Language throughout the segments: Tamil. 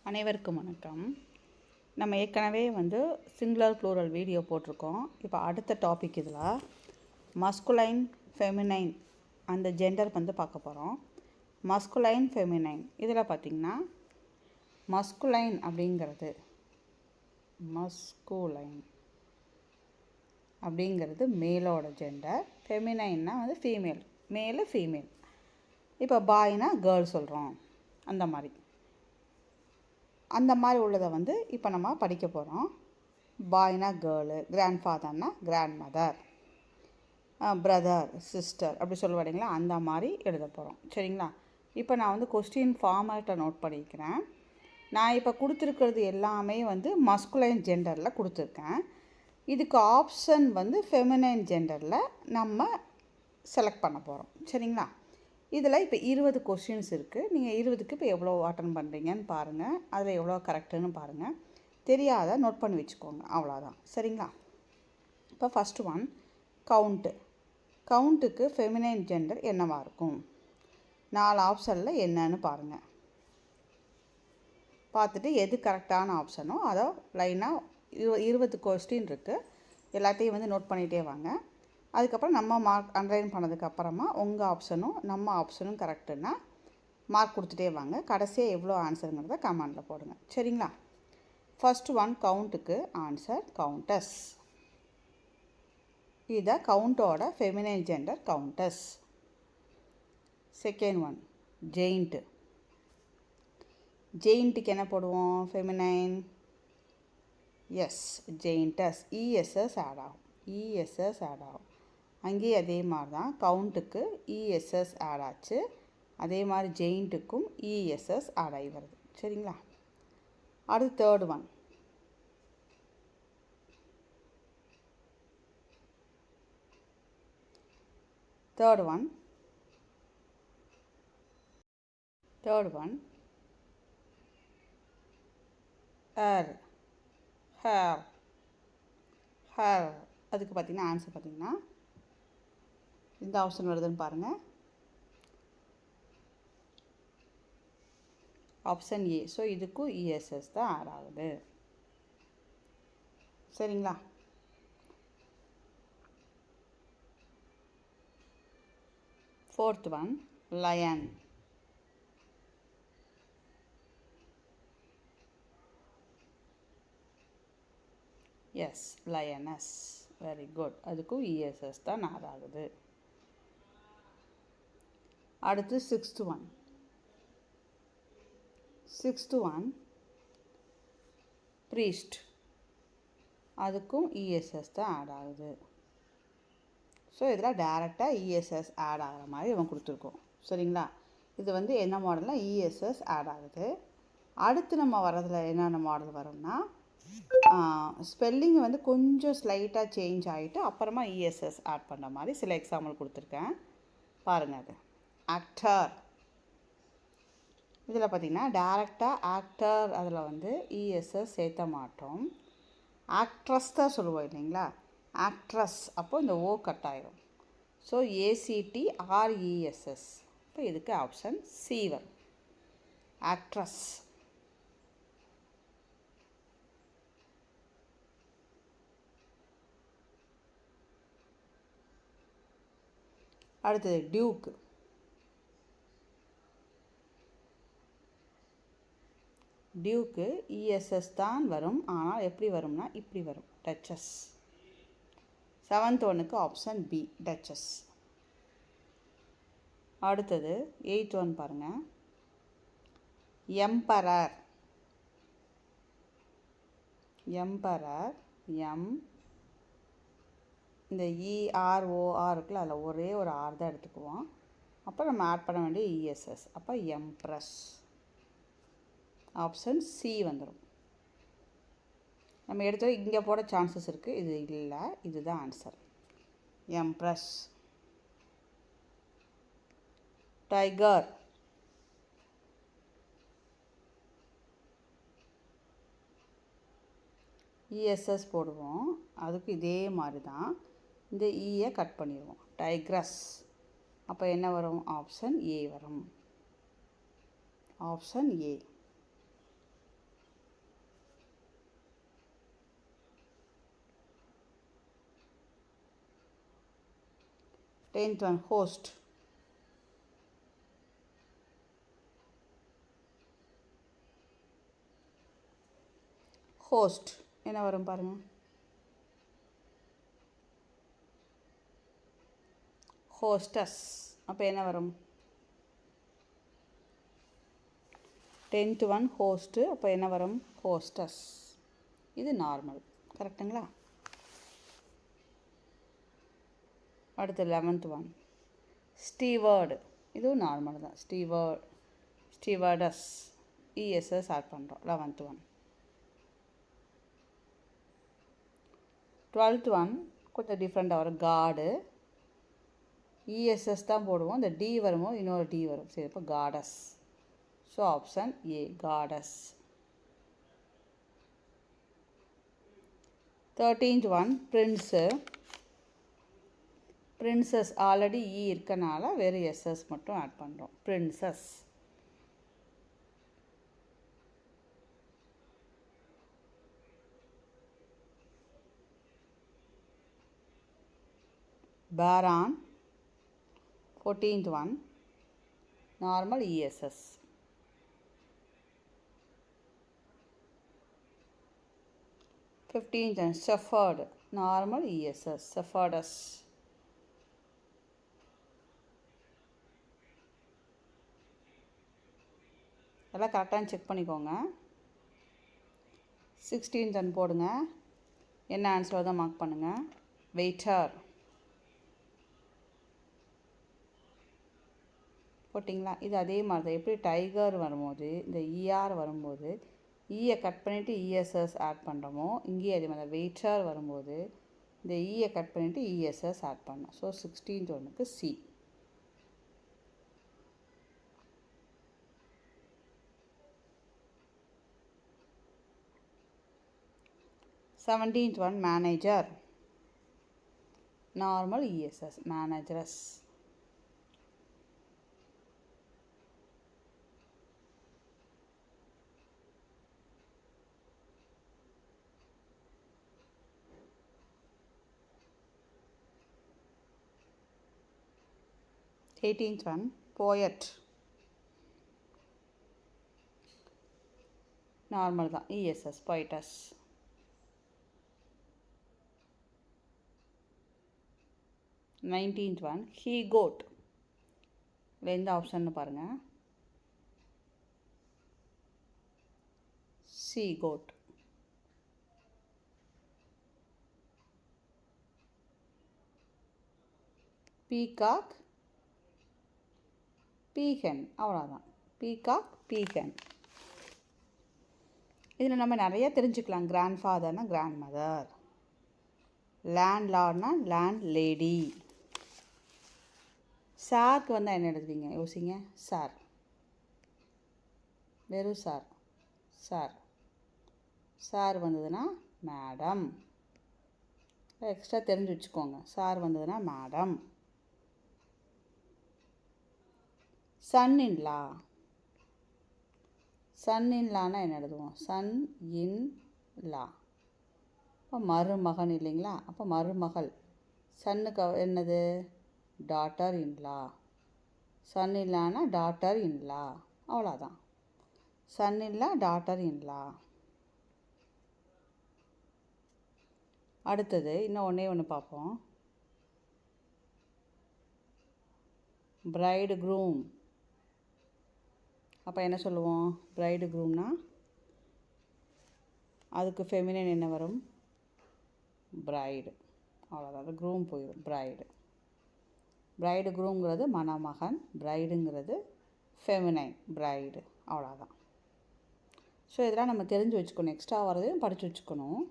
அனைவருக்கும் வணக்கம். நம்ம ஏற்கனவே சிங்குலர் ப்ளூரல் வீடியோ போட்டிருக்கோம். இப்போ அடுத்த டாபிக் இதில் மஸ்குலைன் ஃபெமினைன் அந்த ஜெண்டர் பார்க்க போகிறோம். மஸ்குலைன் ஃபெமினைன் இதில் பார்த்திங்கன்னா மஸ்குலைன் அப்படிங்கிறது மேலோட ஜெண்டர், ஃபெமினைன்னா ஃபீமேல், மேலு ஃபீமேல். இப்போ பாய்னா கேர்ள் சொல்கிறோம், அந்த மாதிரி உள்ளதை இப்போ நம்ம படிக்க போகிறோம். பாய்னா கேர்ளு, கிராண்ட் ஃபாதர்னா கிராண்ட் மதர், பிரதர் சிஸ்டர் அப்படி சொல்லுவாடிங்களா, அந்த மாதிரி எழுத போகிறோம். சரிங்களா? இப்போ நான் கொஸ்டின் ஃபார்மேட்டை நோட் பண்ணிக்கிறேன். நான் இப்போ கொடுத்துருக்கிறது எல்லாமே மஸ்குலைன் ஜெண்டரில் கொடுத்துருக்கேன். இதுக்கு ஆப்ஷன் ஃபெமினைன் ஜெண்டரில் நம்ம செலக்ட் பண்ண போகிறோம். சரிங்களா? இதில் இப்போ 20 கொஸ்டின்ஸ் இருக்குது. நீங்கள் 20க்கு இப்போ எவ்வளோ அட்டன் பண்ணுறீங்கன்னு பாருங்கள். அதில் எவ்வளோ கரெக்டுன்னு பாருங்கள். தெரியாத நோட் பண்ணி வச்சுக்கோங்க, அவ்வளோதான். சரிங்களா? இப்போ ஃபஸ்ட்டு ஒன் கவுண்ட்டுக்கு ஃபெமினைன் ஜெண்டர் என்னவாக இருக்கும்? 4 ஆப்ஷனில் என்னன்னு பாருங்கள். பார்த்துட்டு எது கரெக்டான ஆப்ஷனோ அதை லைனாக 20 கொஸ்டின் இருக்குது, எல்லாத்தையும் நோட் பண்ணிகிட்டே வாங்க. அதுக்கப்புறம் நம்ம மார்க் அண்டர்லைன் பண்ணதுக்கப்புறமா உங்கள் ஆப்ஷனும் நம்ம ஆப்ஷனும் கரெக்டுன்னா மார்க் கொடுத்துட்டே வாங்க. கடைசியாக எவ்வளோ ஆன்சருங்கிறத கமெண்டில் போடுங்க. சரிங்களா? ஃபஸ்ட்டு ஒன் கவுண்ட்டுக்கு ஆன்சர் கவுண்டஸ். இதை கவுண்டோட feminine gender countess. Second one ஜெயிண்ட்டுக்கு என்ன போடுவோம்? Feminine. Yes, giantess. ESS add ஆகும். அங்கேயும் அதே மாதிரி தான், கவுண்ட்டுக்கு இஎஸ்எஸ் ஆட் ஆச்சு, அதே மாதிரி ஜெயிண்ட்டுக்கும் இஎஸ்எஸ் ஆட் ஆகி வருது. சரிங்களா? அடுத்து தேர்ட் ஒன் ஹேர். அதுக்கு பார்த்திங்கன்னா ஆன்சர் பார்த்திங்கன்னா இந்த ஆப்ஷன் வருதுன்னு பாருங்கள், ஆப்ஷன் ஏ. ஸோ இதுக்கும் இஎஸ்எஸ் தான் ஆட் ஆகுது. சரிங்களா? Fourth one lion. Yes, lioness. Very good. அதுக்கும் இஎஸ்எஸ் தான் ஆட் ஆகுது. அடுத்து சிக்ஸ்த் ஒன் ப்ரீஸ்ட். அதுக்கும் இஎஸ்எஸ் தான் ஆட் ஆகுது. ஸோ இதில் டைரெக்டாக இஎஸ்எஸ் ஆட் ஆகிற மாதிரி இவன் கொடுத்துருக்கோம். சரிங்களா? இது என்ன மாடல்னால் இஎஸ்எஸ் ஆட் ஆகுது. அடுத்து நம்ம வரதில் என்னென்ன மாடல் வரும்னா, ஸ்பெல்லிங் கொஞ்சம் ஸ்லைட்டாக சேஞ்ச் ஆகிட்டு அப்புறமா இஎஸ்எஸ் ஆட் பண்ணுற மாதிரி சில எக்ஸாம்பிள் கொடுத்துருக்கேன், பாருங்கள். அது ஆக்டர். இதில் பார்த்திங்கன்னா டைரெக்டாக ஆக்டர், அதில் இஎஸ்எஸ் சேர்த்த மாட்டோம், ஆக்ட்ரஸ் தான் சொல்லுவோம் இல்லைங்களா, ஆக்ட்ரஸ். அப்போது இந்த ஓ கட் ஆயிரும். So ACTRESS. இப்போ இதுக்கு ஆப்ஷன் சி வரும், ஆக்ட்ரஸ். அடுத்தது டியூக்கு இஎஸ்எஸ் தான் வரும், ஆனால் எப்படி வரும்னா இப்படி வரும், டச்சஸ். 7th ஒன்னுக்கு ஆப்ஷன் பி, டச்சஸ். அடுத்தது 8th ஒன் பாருங்கள், எம்பரர். இந்த EROR இருக்குல்ல, அதில் ஒரே ஒரு ஆர் தான் எடுத்துக்குவோம். அப்போ நம்ம ஆட் பண்ண வேண்டிய இஎஸ்எஸ், அப்போ எம்ப்ரஸ். ஆப்ஷன் சி வந்துடும். நம்ம எடுத்து இங்கே போட சான்சஸ் இருக்குது, இது இல்லை, இதுதான் ஆன்சர், எம்ப்ரஸ். டைகர். இஎஸ்எஸ் போடுவோம், அதுக்கு இதே மாதிரி தான் இந்த ஈயை கட் பண்ணிடுவோம், டைக்ரஸ். அப்போ என்ன வரும்? ஆப்ஷன் ஏ வரும், option A. 10th one, host. Host என்ன வரும் பாருங்க. Hostess அப்போ என்ன வரும்? 10th one host அப்போ என்ன வரும்? Hostess. இது நார்மல். கரெக்டுங்களா? அடுத்து 11th one steward. இதுவும் நார்மல் தான். steward, stewardess, ESS ஆட் பண்ணுறோம். 11th one. 12th one கொஞ்சம் டிஃப்ரெண்ட்டாக வரும். காடு, ESS தான் போடுவோம். இந்த D வரும்போது இன்னொரு D வரும். சரி, இப்போ goddess. So option A, goddess. 13th one prince. Princess already இருக்கனால வெறும் எஸ்எஸ் மட்டும் ஆட் பண்ணுறோம். Princess. Baron. 14th one normal ESS. 15th one shepherd, normal ESS, shepherdess. எல்லாம் கரெக்டாக செக் பண்ணிக்கோங்க. 16th ஒன் போடுங்க. என்ன ஆன்சர் தான் மார்க் பண்ணுங்கள். வெயிட்டர் போட்டிங்களா? இது அதே மாதிரி தான். எப்படி டைகர் வரும்போது இந்த ER வரும்போது ஈயை கட் பண்ணிவிட்டு ESS ஆட் பண்ணுறோமோ, இங்கேயே அதே மாதிரி வெயிட்டர் வரும்போது இந்த ஈயை கட் பண்ணிவிட்டு ESS ஆட் பண்ணோம். ஸோ 16th ஒன்றுக்கு C. 17th one manager, normal ESS, manageress. Eighteenth one poet, normal தான், ESS, poetess. 19th one he goat. எந்த ஆப்ஷன் பாருங்கள். C goat. peacock, peahen, அவ்வளோதான். peacock, peahen. இதில் நம்ம நிறைய தெரிஞ்சுக்கலாம். கிராண்ட் ஃபாதர்னா கிராண்ட் மதர், லேண்ட் லார்ட்னா லேண்ட் லேடி. சாருக்கு வந்தால் என்ன எழுதுவீங்க? யோசிங்க. சார், வெறும் சார். சார் சார் வந்ததுன்னா மேடம். எக்ஸ்ட்ரா தெரிஞ்சு வச்சுக்கோங்க. சார் வந்ததுன்னா madam. Son in law. Son in லான்னா என்ன எழுதுவோம்? Son in law. அப்போ மருமகன் இல்லைங்களா? அப்போ மருமகள். சன்னுக்கு என்னது? Daughter in law. சன் இன்லானா டாட்டர் இன்லா, அவ்வளோதான். Son in law, daughter in law. அடுத்தது இன்னும் ஒன்று பார்ப்போம். Bride groom. அப்போ என்ன சொல்லுவோம்? பிரைடு க்ரூம்னா அதுக்கு ஃபெமினின் என்ன வரும்? பிரைடு. அவ்வளோதான். அது க்ரூம் போயிடும். பிரைடு. பிரைடு க்ரூம்ங்கிறது மணமகன், பிரைடுங்கிறது ஃபெமினைன், பிரைடு. அவ்வளோதான். ஸோ இதெல்லாம் நம்ம தெரிஞ்சு வச்சுக்கணும். எக்ஸ்ட்ரா வரதையும் படித்து வச்சுக்கணும்.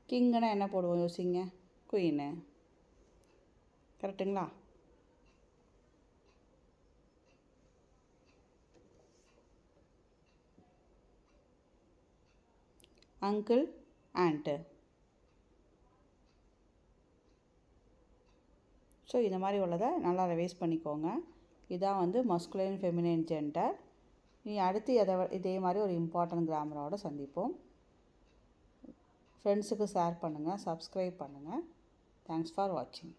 கிங்குனா என்ன போடுவோம்? யோசிங்க. குயின்னு. கரெக்டுங்களா? Uncle, aunt. ஸோ இந்த மாதிரி உள்ளதை நல்லா ரிவைஸ் பண்ணிக்கோங்க. இதான் வந்து மஸ்குலைன், ஃபெமினைன், ஜெண்டர். நீ அடுத்து இதே மாதிரி ஒரு இம்பார்ட்டன்ட் கிராமரோடு சந்திப்போம். ஃப்ரெண்ட்ஸுக்கு ஷேர் பண்ணுங்கள், சப்ஸ்கிரைப் பண்ணுங்கள். தேங்க்ஸ் ஃபார் வாட்சிங்.